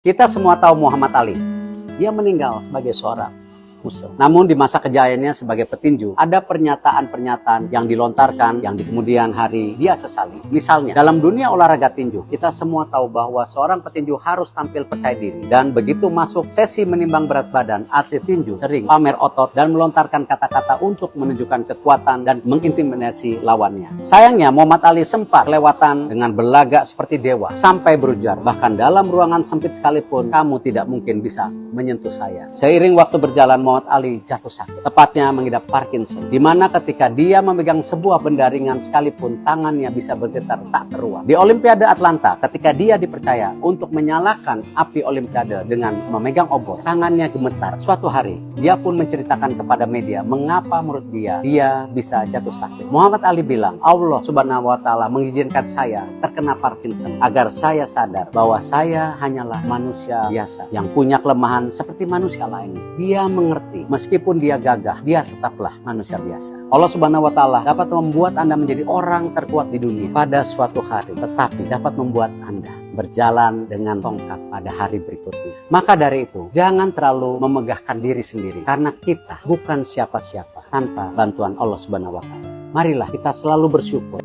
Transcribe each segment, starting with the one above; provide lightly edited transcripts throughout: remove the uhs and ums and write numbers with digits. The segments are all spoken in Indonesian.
Kita semua tahu Muhammad Ali. Dia meninggal sebagai seorang Muslim. Namun di masa kejayaannya sebagai petinju, ada pernyataan-pernyataan yang dilontarkan yang di kemudian hari dia sesali. Misalnya, dalam dunia olahraga tinju, kita semua tahu bahwa seorang petinju harus tampil percaya diri. Dan begitu masuk sesi menimbang berat badan, atlet tinju sering pamer otot dan melontarkan kata-kata untuk menunjukkan kekuatan dan mengintimidasi lawannya. Sayangnya, Muhammad Ali sempat kelewatan dengan berlagak seperti dewa, sampai berujar, bahkan dalam ruangan sempit sekalipun, kamu tidak mungkin bisa menyentuh saya. Seiring waktu berjalan, Muhammad Ali jatuh sakit, tepatnya mengidap Parkinson, di mana ketika dia memegang sebuah benda ringan sekalipun tangannya bisa bergetar tak keruan. Di Olimpiade Atlanta, ketika dia dipercaya untuk menyalakan api Olimpiade dengan memegang obor, tangannya gemetar. Suatu hari, dia pun menceritakan kepada media mengapa menurut dia bisa jatuh sakit. Muhammad Ali bilang, Allah Subhanahu wa Ta'ala mengizinkan saya terkena Parkinson agar saya sadar bahwa saya hanyalah manusia biasa yang punya kelemahan seperti manusia lain. Dia mengerti, meskipun dia gagah, dia tetaplah manusia biasa. Allah Subhanahu wa Ta'ala dapat membuat Anda menjadi orang terkuat di dunia pada suatu hari, tetapi dapat membuat Anda berjalan dengan tongkat pada hari berikutnya. Maka dari itu, jangan terlalu memegahkan diri sendiri, karena kita bukan siapa-siapa tanpa bantuan Allah Subhanahu wa Ta'ala. Marilah kita selalu bersyukur.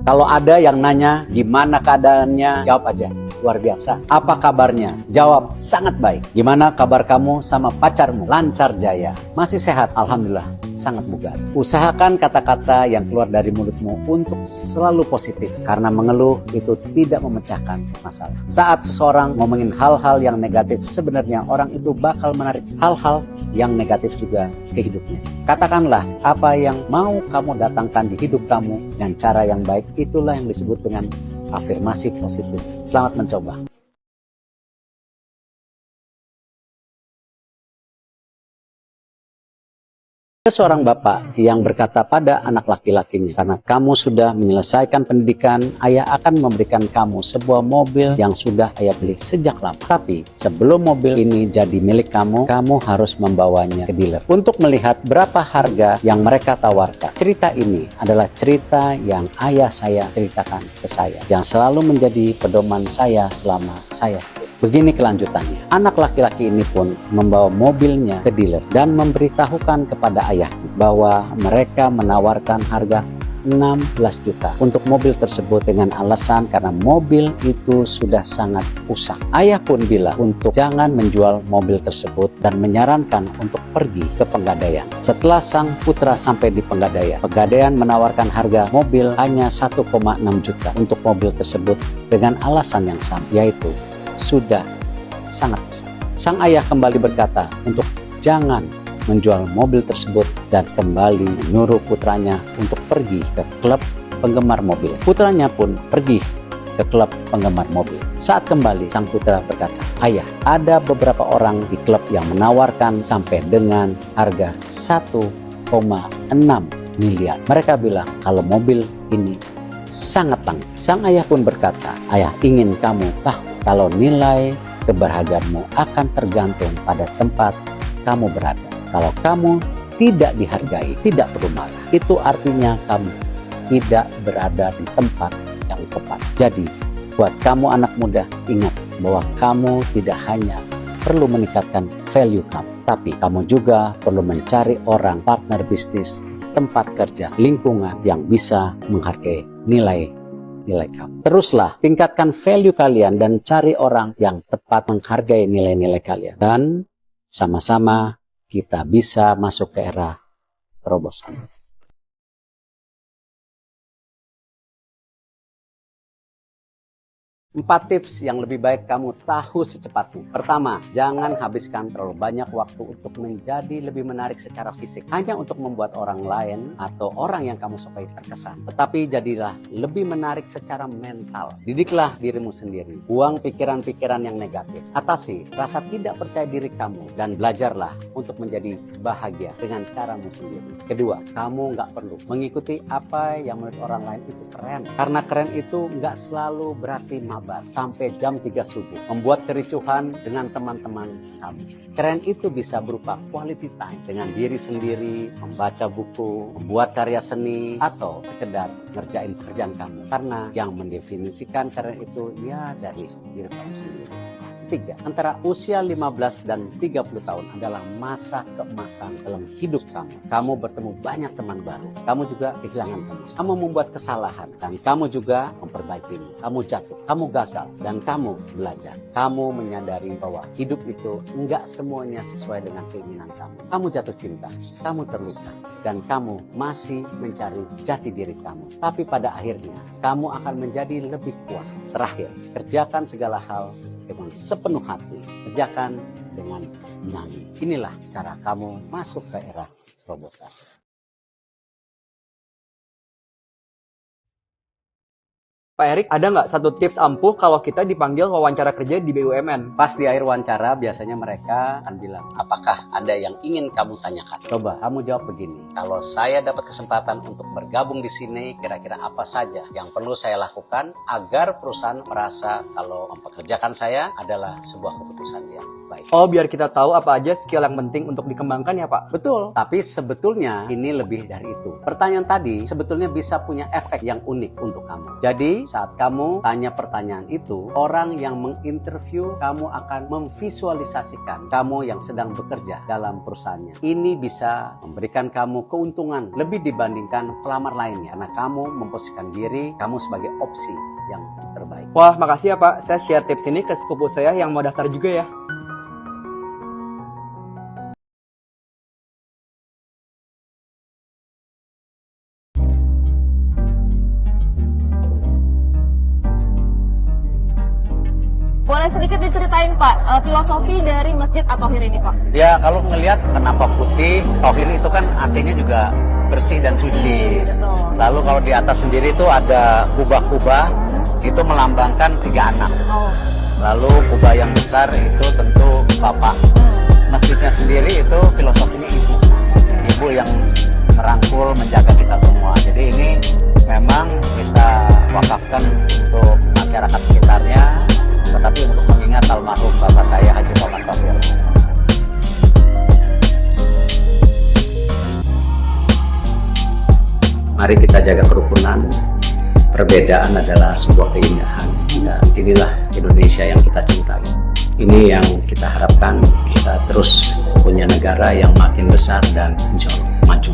Kalau ada yang nanya gimana keadaannya, jawab aja, luar biasa. Apa kabarnya? Jawab, sangat baik. Gimana kabar kamu sama pacarmu? Lancar jaya. Masih sehat? Alhamdulillah, sangat bugar. Usahakan kata-kata yang keluar dari mulutmu untuk selalu positif, karena mengeluh itu tidak memecahkan masalah. Saat seseorang ngomongin hal-hal yang negatif, sebenarnya orang itu bakal menarik hal-hal yang negatif juga ke hidupnya. Katakanlah apa yang mau kamu datangkan di hidup kamu dengan cara yang baik. Itulah yang disebut dengan afirmasi positif. Selamat mencoba. Ada seorang bapak yang berkata pada anak laki-lakinya, karena kamu sudah menyelesaikan pendidikan, ayah akan memberikan kamu sebuah mobil yang sudah ayah beli sejak lama. Tapi sebelum mobil ini jadi milik kamu, kamu harus membawanya ke dealer untuk melihat berapa harga yang mereka tawarkan. Cerita ini adalah cerita yang ayah saya ceritakan ke saya, yang selalu menjadi pedoman saya selama saya hidup. Begini kelanjutannya. Anak laki-laki ini pun membawa mobilnya ke dealer dan memberitahukan kepada ayah bahwa mereka menawarkan harga 16 juta untuk mobil tersebut dengan alasan karena mobil itu sudah sangat usang. Ayah pun bilang untuk jangan menjual mobil tersebut dan menyarankan untuk pergi ke Pegadaian. Setelah sang putra sampai di Pegadaian, Pegadaian menawarkan harga mobil hanya 1,6 juta untuk mobil tersebut dengan alasan yang sama, yaitu sudah sangat besar. Sang ayah kembali berkata untuk jangan menjual mobil tersebut dan kembali menyuruh putranya untuk pergi ke klub penggemar mobil. Putranya pun pergi ke klub penggemar mobil. Saat kembali, sang putra berkata, ayah, ada beberapa orang di klub yang menawarkan sampai dengan harga 1,6 miliar. Mereka bilang kalau mobil ini sangat langka. Sang ayah pun berkata, ayah ingin kamu tahu kalau nilai keberhargaanmu akan tergantung pada tempat kamu berada. Kalau kamu tidak dihargai, tidak perlu marah. Itu artinya kamu tidak berada di tempat yang tepat. Jadi, buat kamu anak muda, ingat bahwa kamu tidak hanya perlu meningkatkan value kamu, tapi kamu juga perlu mencari orang, partner bisnis, tempat kerja, lingkungan yang bisa menghargai nilai kamu. Teruslah tingkatkan value kalian dan cari orang yang tepat menghargai nilai-nilai kalian. Dan sama-sama kita bisa masuk ke era terobosan. 4 tips yang lebih baik kamu tahu secepatnya. Pertama, jangan habiskan terlalu banyak waktu untuk menjadi lebih menarik secara fisik, hanya untuk membuat orang lain atau orang yang kamu sukai terkesan. Tetapi jadilah lebih menarik secara mental. Didiklah dirimu sendiri. Buang pikiran-pikiran yang negatif. Atasi rasa tidak percaya diri kamu dan belajarlah untuk menjadi bahagia dengan caramu sendiri. Kedua, kamu nggak perlu mengikuti apa yang menurut orang lain itu keren. Karena keren itu nggak selalu berarti mabuk. lebat sampai jam 3 subuh, membuat kericuhan dengan teman-teman kamu. Keren itu bisa berupa quality time dengan diri sendiri, membaca buku, membuat karya seni, atau sekedar ngerjain pekerjaan kamu. Karena yang mendefinisikan keren itu ya dari diri kamu sendiri. 3. Antara usia 15 dan 30 tahun adalah masa keemasan dalam hidup kamu. Kamu bertemu banyak teman baru. Kamu juga kehilangan teman. Kamu membuat kesalahan dan kamu juga memperbaikinya. Kamu jatuh, kamu gagal, dan kamu belajar. Kamu menyadari bahwa hidup itu enggak semuanya sesuai dengan keinginan kamu. Kamu jatuh cinta, kamu terluka, dan kamu masih mencari jati diri kamu. Tapi pada akhirnya, kamu akan menjadi lebih kuat. Terakhir, kerjakan segala hal dengan sepenuh hati, kerjakan dengan nyali. Inilah cara kamu masuk ke era terobosan. Pak Erik, ada nggak satu tips ampuh kalau kita dipanggil wawancara kerja di BUMN? Pas di akhir wawancara, biasanya mereka akan bilang, apakah ada yang ingin kamu tanyakan? Coba kamu jawab begini, kalau saya dapat kesempatan untuk bergabung di sini, kira-kira apa saja yang perlu saya lakukan agar perusahaan merasa kalau mempekerjakan saya adalah sebuah keputusan yang baik. Oh, biar kita tahu apa aja skill yang penting untuk dikembangkan ya Pak? Betul, tapi sebetulnya ini lebih dari itu. Pertanyaan tadi sebetulnya bisa punya efek yang unik untuk kamu. Jadi, saat kamu tanya pertanyaan itu, orang yang menginterview kamu akan memvisualisasikan kamu yang sedang bekerja dalam perusahaannya. Ini bisa memberikan kamu keuntungan lebih dibandingkan pelamar lainnya, karena kamu memposisikan diri kamu sebagai opsi yang terbaik. Wah, makasih ya Pak. Saya share tips ini ke sepupu saya yang mau daftar juga ya. Boleh sedikit diceritain Pak, filosofi dari Masjid At-Thohir ini Pak? Ya, kalau ngelihat kenapa putih, Thohir itu kan artinya juga bersih dan suci. Betul. Lalu kalau di atas sendiri itu ada kubah-kubah, itu melambangkan 3 anak. Oh. Lalu kubah yang besar itu tentu bapak. Masjidnya sendiri itu filosofinya ibu. Ibu yang merangkul, menjaga kita semua. Jadi ini memang kita wakafkan untuk masyarakat sekitarnya, tetapi untuk mengingat almarhum bapak saya Haji Muhammad Thohir. Mari kita jaga kerukunan. Perbedaan adalah sebuah keindahan. Dan inilah Indonesia yang kita cintai. Ini yang kita harapkan, kita terus punya negara yang makin besar dan insya Allah maju.